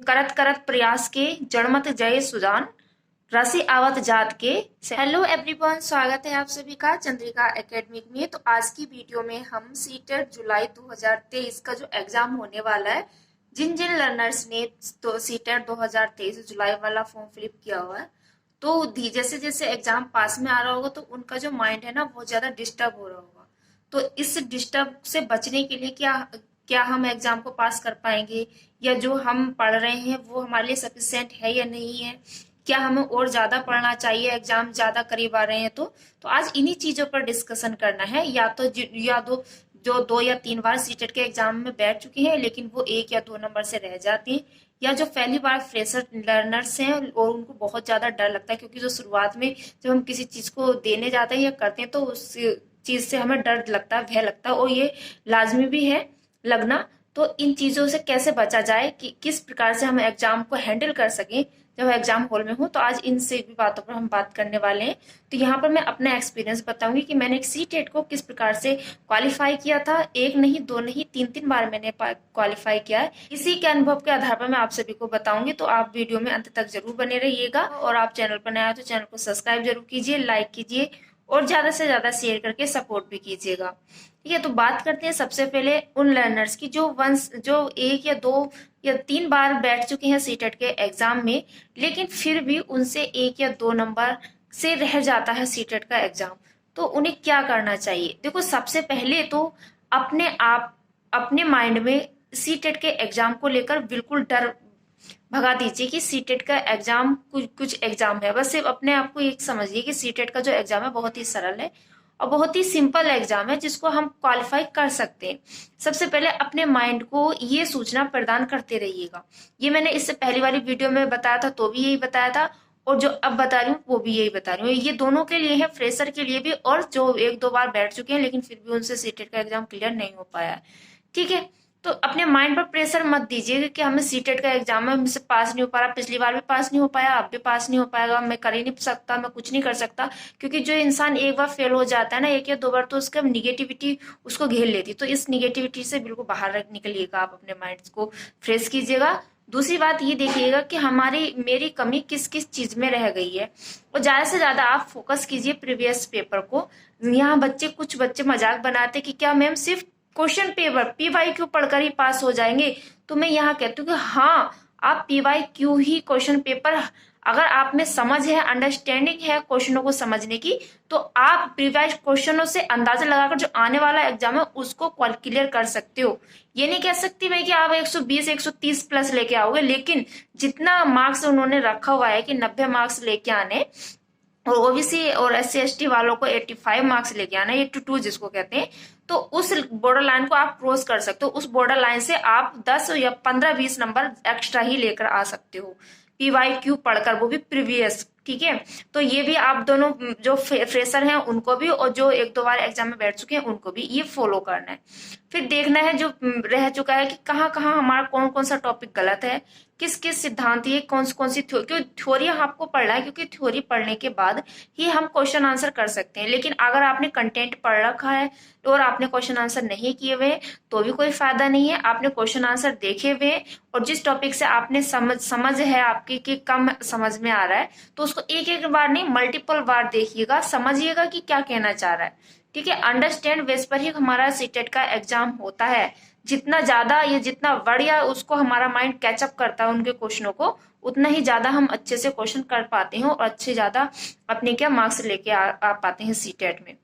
करत करत प्रयास के जड़मत जय सुजान राशि आवत जात के। हेलो एवरीवन, स्वागत है आप सभी का चंद्रिका एकेडमिक में। तो आज की वीडियो में हम सीटेट जुलाई 2023 का जो एग्जाम होने वाला है, जिन जिन लर्नर्स ने तो सीटेट 2023 जुलाई वाला फॉर्म फिलअप किया हुआ है, तो जैसे जैसे एग्जाम पास में आ रहा होगा तो उनका जो माइंड है ना बहुत ज्यादा डिस्टर्ब हो रहा होगा। तो इस डिस्टर्ब से बचने के लिए क्या क्या हम एग्जाम को पास कर पाएंगे, या जो हम पढ़ रहे हैं वो हमारे लिए सफिशिएंट है या नहीं है, क्या हमें और ज्यादा पढ़ना चाहिए एग्जाम ज्यादा करीब आ रहे हैं। तो आज इन्हीं चीजों पर डिस्कशन करना है। या दो जो 2 या 3 बार सीटेट के एग्जाम में बैठ चुके हैं लेकिन वो 1 या 2 नंबर से रह जाते हैं, या जो पहली बार फ्रेशर लर्नर्स हैं और उनको बहुत ज्यादा डर लगता है, क्योंकि जो शुरुआत में जब हम किसी चीज को देने जाते हैं या करते हैं तो उस चीज से हमें डर लगता है, भय लगता है, और ये लाजमी भी है लगना। तो इन चीजों से कैसे बचा जाए, कि किस प्रकार से हम एग्जाम को हैंडल कर सकें जब एग्जाम हॉल में हो, तो आज इन से भी बातों पर हम बात करने वाले हैं। तो यहाँ पर मैं अपना एक्सपीरियंस बताऊंगी कि मैंने सी टेट को किस प्रकार से क्वालिफाई किया था। 1 नहीं 2 नहीं 3 बार मैंने क्वालिफाई किया है। इसी के अनुभव के आधार पर मैं आप सभी को बताऊंगी, तो आप वीडियो में अंत तक जरूर बने रहिएगा। और आप चैनल पर नया हो तो चैनल को सब्सक्राइब जरूर कीजिए, लाइक कीजिए और ज्यादा से ज्यादा शेयर करके सपोर्ट भी कीजिएगा। ठीक है, तो बात करते हैं सबसे पहले उन लर्नर्स की जो 1 या 2 या 3 बार बैठ चुके हैं सीटेट के एग्जाम में, लेकिन फिर भी उनसे 1 या 2 नंबर से रह जाता है सीटेट का एग्जाम। तो उन्हें क्या करना चाहिए? देखो, सबसे पहले तो अपने माइंड में सीटेट के एग्जाम को लेकर बिल्कुल डर भगा दीजिए कि सीटेट का एग्जाम कुछ एग्जाम है। बस सिर्फ अपने आप को एक समझिए कि सीटेट का जो एग्जाम है बहुत ही सरल है और बहुत ही सिंपल एग्जाम है, जिसको हम क्वालिफाई कर सकते हैं। सबसे पहले अपने माइंड को ये सूचना प्रदान करते रहिएगा। ये मैंने इससे पहली वाली वीडियो में बताया था तो भी यही बताया था, और जो अब बता रही हूँ वो भी यही बता रही हूँ। ये दोनों के लिए है, फ्रेशर के लिए भी और जो 1 2 बार बैठ चुके हैं लेकिन फिर भी उनसे सीटेट का एग्जाम क्लियर नहीं हो पाया है। ठीक है, तो अपने माइंड पर प्रेशर मत दीजिए कि हमें सीटेट का एग्जाम है, मुझसे पास नहीं हो पा रहा, पिछली बार भी पास नहीं हो पाया, अब भी पास नहीं हो पाएगा, मैं कर ही नहीं सकता, मैं कुछ नहीं कर सकता। क्योंकि जो इंसान 1 बार फेल हो जाता है ना, 1 या 2 बार, तो उसका निगेटिविटी उसको घेर लेती। तो इस निगेटिविटी से बिल्कुल बाहर निकलिएगा, आप अपने माइंड को फ्रेश कीजिएगा। दूसरी बात ये देखिएगा कि मेरी कमी किस किस चीज में रह गई है, और ज्यादा से ज्यादा आप फोकस कीजिए प्रीवियस पेपर को। यहाँ कुछ बच्चे मजाक बनाते कि क्या मैम सिर्फ क्वेश्चन पेपर PYQ पढ़कर ही पास हो जाएंगे। तो मैं यहाँ कहती हूँ कि हाँ, आप PYQ ही क्वेश्चन पेपर, अगर आप में समझ है, अंडरस्टैंडिंग है क्वेश्चनों को समझने की, तो आप प्रीवियस क्वेश्चनों से अंदाजा लगाकर जो आने वाला एग्जाम है उसको क्लियर कर सकते हो। ये नहीं कह सकती मैं कि आप 120 130 प्लस लेके आओगे, लेकिन जितना मार्क्स उन्होंने रखा हुआ है कि 90 मार्क्स लेके आने, और OBC और SC ST वालों को 85 मार्क्स लेके आना, 82 जिसको कहते हैं, तो उस बॉर्डर लाइन को आप क्रॉस कर सकते हो। उस बॉर्डर लाइन से आप 10 या 15 20 नंबर एक्स्ट्रा ही लेकर आ सकते हो PYQ पढ़कर, वो भी प्रीवियस। ठीक है, तो ये भी आप दोनों जो फ्रेशर हैं उनको भी, और जो 1 2 बार एग्जाम में बैठ चुके हैं उनको भी ये फॉलो करना है। फिर देखना है जो रह चुका है कि कहाँ कहाँ हमारा कौन कौन सा टॉपिक गलत है, किस किस सिद्धांत, ये कौन सी थ्योरी आपको पढ़ना है, क्योंकि थ्योरी पढ़ने के बाद ही हम क्वेश्चन आंसर कर सकते हैं। लेकिन अगर आपने कंटेंट पढ़ रखा है और आपने क्वेश्चन आंसर नहीं किए हुए तो भी कोई फायदा नहीं है। आपने क्वेश्चन आंसर देखे हुए और जिस टॉपिक से आपने समझ है आपकी कि कम समझ में आ रहा है, तो उसको एक बार नहीं मल्टीपल बार देखिएगा, समझिएगा कि क्या कहना चाह रहा है। ठीक है, अंडरस्टैंड बेस पर ही हमारा सीटेट का एग्जाम होता है। जितना ज्यादा या जितना बढ़िया उसको हमारा माइंड कैचअप करता है उनके क्वेश्चनों को, उतना ही ज्यादा हम अच्छे से क्वेश्चन कर पाते हैं और अच्छे ज्यादा अपने क्या मार्क्स लेके आ पाते हैं सीटेट में।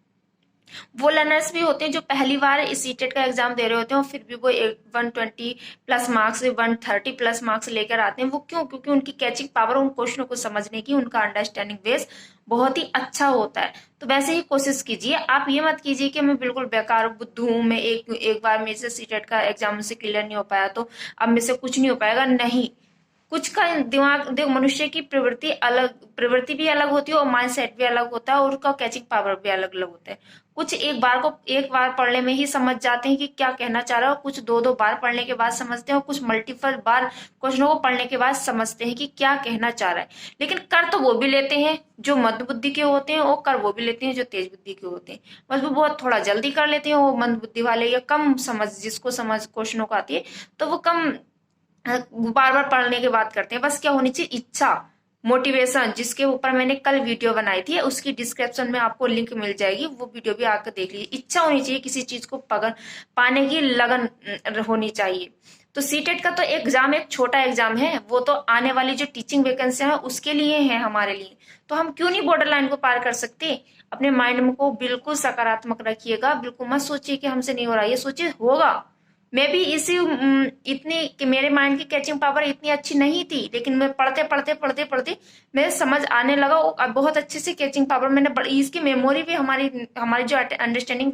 वो लर्नर्स भी होते हैं जो पहली बार इस सीटेट का एग्जाम दे रहे होते हैं और फिर भी वो 120 प्लस मार्क्स 130 प्लस मार्क्स लेकर आते हैं। वो क्यों? क्योंकि उनकी कैचिंग पावर, उन क्वेश्चनों को समझने की, उनका अंडरस्टैंडिंग बेस बहुत ही अच्छा होता है। तो वैसे ही कोशिश कीजिए। आप ये मत कीजिए कि मैं बिल्कुल बेकार बुद्धू हूँ, मैं एक बार मेरे से सीटेट का एग्जाम से क्लियर नहीं हो पाया तो अब मेरे से कुछ नहीं हो पाएगा। नहीं, कुछ का दिमाग देख, मनुष्य की प्रवृत्ति भी अलग होती है और माइंड सेट भी अलग होता है और उसका कैचिंग पावर भी अलग अलग होता है। कुछ एक बार पढ़ने में ही समझ जाते हैं कि क्या कहना चाह रहा है, और कुछ 2 2 बार पढ़ने के बाद समझते हैं, और कुछ मल्टीपल बार क्वेश्चनों को पढ़ने के बाद समझते हैं कि क्या कहना चाह रहा है। लेकिन कर तो वो भी लेते हैं जो मंद बुद्धि के होते हैं, और कर वो भी लेते हैं जो तेज बुद्धि के होते हैं। बस वो बहुत थोड़ा जल्दी कर लेते हैं वो मंद बुद्धि वाले, या कम समझ, जिसको समझ क्वेश्चनों को आती है तो वो कम बार बार पढ़ने की बात करते हैं। बस क्या होनी चाहिए, इच्छा, मोटिवेशन, जिसके ऊपर मैंने कल वीडियो बनाई थी, उसकी डिस्क्रिप्शन में आपको लिंक मिल जाएगी, वो वीडियो भी आकर देख लीजिए। इच्छा होनी चाहिए, किसी चीज को पकड़ पाने की लगन होनी चाहिए। तो सीटेट का तो एग्जाम एक छोटा एग्जाम है, वो तो आने वाली जो टीचिंग वैकेंसी है उसके लिए है, हमारे लिए। तो हम क्यों नहीं बॉर्डर लाइन को पार कर सकते। अपने माइंड को बिल्कुल सकारात्मक रखिएगा, बिल्कुल मत सोचिए कि हमसे नहीं हो रहा, ये सोचिए होगा। मैं भी इसी इतनी कि मेरे माइंड की कैचिंग पावर इतनी अच्छी नहीं थी, लेकिन मैं पढ़ते पढ़ते पढ़ते पढ़ते मेरे समझ आने लगा। अब बहुत अच्छे से कैचिंग पावर मैंने इसकी मेमोरी भी, हमारी हमारी जो अंडरस्टैंडिंग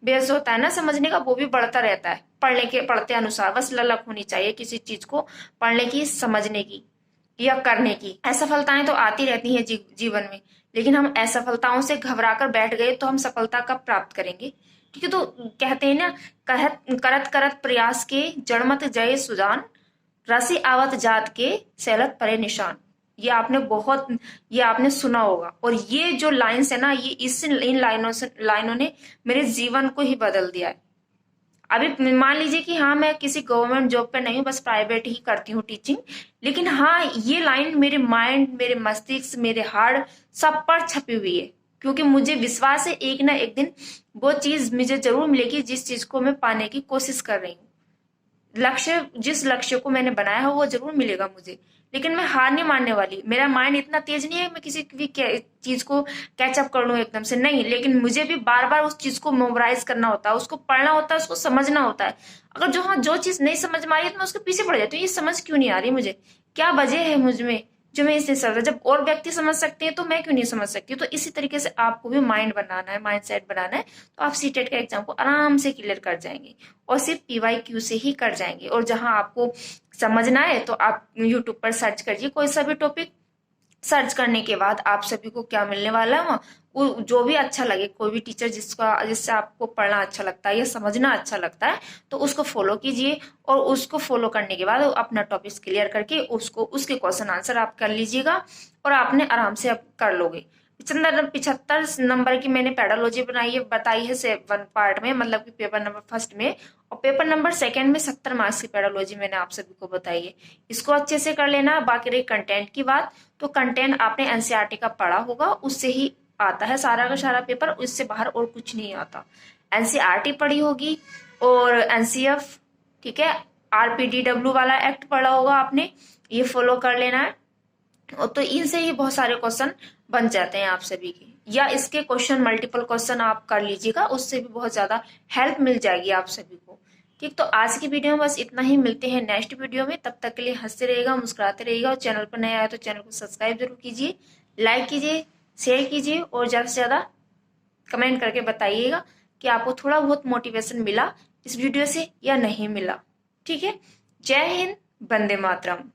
बेस होता है ना समझने का, वो भी बढ़ता रहता है पढ़ते अनुसार। बस ललक होनी चाहिए किसी चीज को पढ़ने की, समझने की या करने की। असफलताएं तो आती रहती हैं जीवन में, लेकिन हम असफलताओं से घबराकर बैठ गए तो हम सफलता कब प्राप्त करेंगे। ठीक है, तो कहते हैं ना, करत करत प्रयास के जड़मत जय सुजान, रसी आवत जात के सैलत परे निशान। ये आपने सुना होगा। और ये जो लाइन्स है ना, ये इन लाइनों ने मेरे जीवन को ही बदल दिया है। अभी मान लीजिए कि हाँ, मैं किसी गवर्नमेंट जॉब पे नहीं हूँ, बस प्राइवेट ही करती हूँ टीचिंग, लेकिन हाँ, ये लाइन मेरे माइंड, मेरे मस्तिष्क, मेरे हार्ट सब पर छपी हुई है। क्योंकि मुझे विश्वास है एक ना एक दिन वो चीज मुझे जरूर मिलेगी, जिस चीज को मैं पाने की कोशिश कर रही हूँ। जिस लक्ष्य को मैंने बनाया है वो जरूर मिलेगा मुझे, लेकिन मैं हार नहीं मानने वाली। मेरा माइंड इतना तेज नहीं है मैं किसी भी चीज को कैचअप कर लूं एकदम से, नहीं। लेकिन मुझे भी बार बार उस चीज को मेमोराइज करना होता है, उसको पढ़ना होता है, उसको समझना होता है। अगर जो चीज नहीं समझ में आ रही है तो मैं उसके पीछे पड़ जाती हूँ, ये समझ क्यों नहीं आ रही मुझे, क्या वजह है मुझ में जो मैं इससे समझ। जब और व्यक्ति समझ सकते हैं तो मैं क्यों नहीं समझ सकती। तो इसी तरीके से आपको भी माइंड बनाना है, माइंड सेट बनाना है, तो आप सीटेट के एग्जाम को आराम से क्लियर कर जाएंगे, और सिर्फ PYQ से ही कर जाएंगे। और जहां आपको समझना है तो आप यूट्यूब पर सर्च करिए कोई सा भी टॉपिक। सर्च करने के बाद आप सभी को क्या मिलने वाला है, वो जो भी अच्छा लगे, कोई भी टीचर जिससे आपको पढ़ना अच्छा लगता है या समझना अच्छा लगता है, तो उसको फॉलो कीजिए। और उसको फॉलो करने के बाद अपना टॉपिक क्लियर करके उसके क्वेश्चन आंसर आप कर लीजिएगा, और आपने आराम से आप कर लोगे। 75 नंबर की मैंने पेडालॉजी बताई है 7 पार्ट में, मतलब कि पेपर नंबर फर्स्ट में, और पेपर नंबर सेकंड में 70 मार्क्स की पेडालॉजी मैंने आप सभी को बताई है। इसको अच्छे से कर लेना। बाकी रही कंटेंट की बात, तो कंटेंट आपने NCERT का पढ़ा होगा, उससे ही आता है सारा का सारा पेपर, उससे बाहर और कुछ नहीं आता। NCERT पढ़ी होगी और NCF, ठीक है, RPDW वाला एक्ट पढ़ा होगा आपने, ये फॉलो कर लेना है। तो इनसे ही बहुत सारे क्वेश्चन बन जाते हैं आप सभी के, या इसके क्वेश्चन मल्टीपल क्वेश्चन आप कर लीजिएगा, उससे भी बहुत ज्यादा हेल्प मिल जाएगी आप सभी को। ठीक, तो आज की वीडियो में बस इतना ही। मिलते हैं नेक्स्ट वीडियो में, तब तक के लिए हंसते रहिएगा, मुस्कुराते रहिएगा, और चैनल पर नया आए तो चैनल को सब्सक्राइब जरूर कीजिए, लाइक कीजिए, शेयर कीजिए, और ज्यादा से ज्यादा कमेंट करके बताइएगा कि आपको थोड़ा बहुत मोटिवेशन मिला इस वीडियो से या नहीं मिला। ठीक है, जय हिंद, वंदे मातरम।